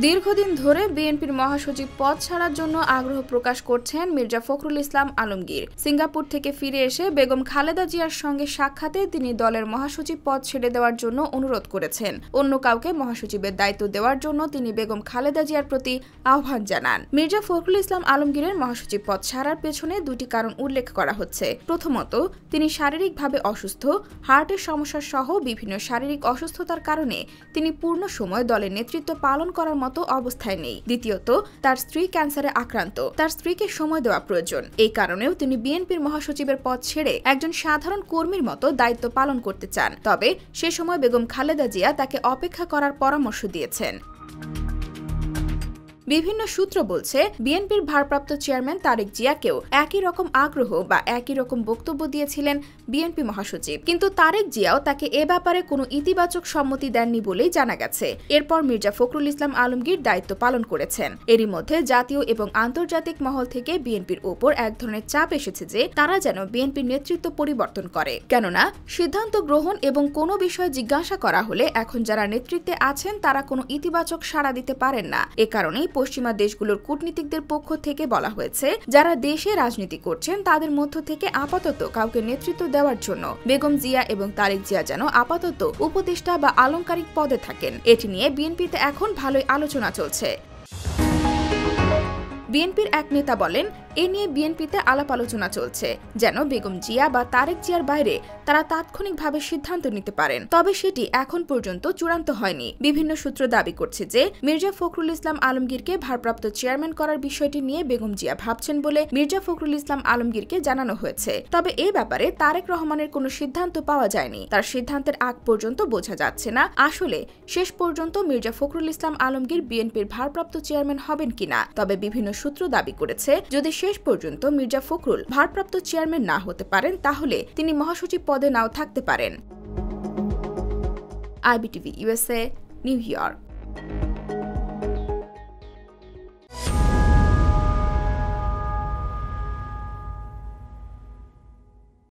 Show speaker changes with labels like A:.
A: দীর্ঘদিন ধরে বিএনপির মহাসচিব পদ ছাড়ার জন্য আগ্রহ প্রকাশ করছেন মির্জা ফখরুল ইসলাম আলমগীর। সিঙ্গাপুর থেকে ফিরে এসে বেগম খালেদা জিয়ার সঙ্গে সাক্ষাতে তিনি দলের মহাসচিব পদ ছেড়ে দেওয়ার জন্য অনুরোধ করেছেন। অন্য কাউকে মহাসচিবের দায়িত্ব দেওয়ার জন্য তিনি বেগম খালেদা জিয়ার প্রতি আহ্বান জানান। মির্জা ফখরুল ইসলাম আলমগীরের মহাসচিব পদ ছাড়ার পেছনে দুটি কারণ উল্লেখ করা হচ্ছে। প্রথমত, তিনি শারীরিকভাবে অসুস্থ, হার্টের সমস্যা সহ বিভিন্ন শারীরিক অসুস্থতার কারণে তিনি পূর্ণ সময় দলের নেতৃত্ব পালন করার মতো অবস্থায় নেই। দ্বিতীয়ত, তার স্ত্রী ক্যান্সারে আক্রান্ত, তার স্ত্রীকে সময় দেওয়া প্রয়োজন। এই কারণেও তিনি বিএনপির মহাসচিবের পদ ছেড়ে একজন সাধারণ কর্মীর মতো দায়িত্ব পালন করতে চান। তবে সে সময় বেগম খালেদা জিয়া তাকে অপেক্ষা করার পরামর্শ দিয়েছেন। বিভিন্ন সূত্র বলছে, বিএনপির ভারপ্রাপ্ত চেয়ারম্যান তারেক জিয়াকেও একই রকম আগ্রহ বা একই রকম বক্তব্য দিয়েছিলেন বিএনপি মহাসচিব, কিন্তু তারেক জিয়াও তাকে এ ব্যাপারে কোনো ইতিবাচক সম্মতি দেননি বলেই জানা গেছে। এরপর মির্জা ফখরুল ইসলাম আলমগীর দায়িত্ব পালন করেছেন। এরই মধ্যে জাতীয় এবং আন্তর্জাতিক মহল থেকে বিএনপির ওপর এক ধরনের চাপ এসেছে যে তারা যেন বিএনপির নেতৃত্ব পরিবর্তন করে। কেননা সিদ্ধান্ত গ্রহণ এবং কোনো বিষয়ে জিজ্ঞাসা করা হলে এখন যারা নেতৃত্বে আছেন তারা কোনো ইতিবাচক সাড়া দিতে পারেন না। এ কারণেই পশ্চিমা দেশগুলোর কূটনীতিকদের পক্ষ থেকে বলা হয়েছে, যারা দেশে রাজনীতি করছেন তাদের মধ্য থেকে আপাতত কাউকে নেতৃত্ব দেওয়ার জন্য বেগম জিয়া এবং তারেক জিয়া যেন আপাতত উপদেষ্টা বা আলংকারিক পদে থাকেন। এটি নিয়ে বিএনপিতে এখন ভালোই আলোচনা চলছে। বিএনপির এক নেতা বলেন, এ নিয়ে বিএনপিতে আলাপ আলোচনা চলছে যেন বেগম জিয়া বা তারেক জিয়ার বাইরে তারা তাৎক্ষণিকভাবে সিদ্ধান্ত নিতে পারেন। তবে সেটি এখন পর্যন্ত চূড়ান্ত হয়নি। বিভিন্ন সূত্র দাবি করছে যে মির্জা ফখরুল ইসলাম আলমগীরকে ভারপ্রাপ্ত চেয়ারম্যান করার বিষয়টি নিয়ে বেগম জিয়া ভাবছেন বলে মির্জা ফখরুল ইসলাম আলমগীরকে জানানো হয়েছে। তবে এই ব্যাপারে তারেক রহমানের কোনো সিদ্ধান্ত পাওয়া যায়নি। তার সিদ্ধান্তের আগ পর্যন্ত বোঝা যাচ্ছে না আসলে শেষ পর্যন্ত মির্জা ফখরুল ইসলাম আলমগীর বিএনপির ভারপ্রাপ্ত চেয়ারম্যান হবেন কিনা। তবে বিভিন্ন সূত্র দাবি করেছে, যদি শেষ পর্যন্ত মির্জা ফখরুল ভারপ্রাপ্ত চেয়ারম্যান না হতে পারেন তাহলে তিনি মহাসচিব পদে নাও থাকতে পারেন। IBTV USA, new York.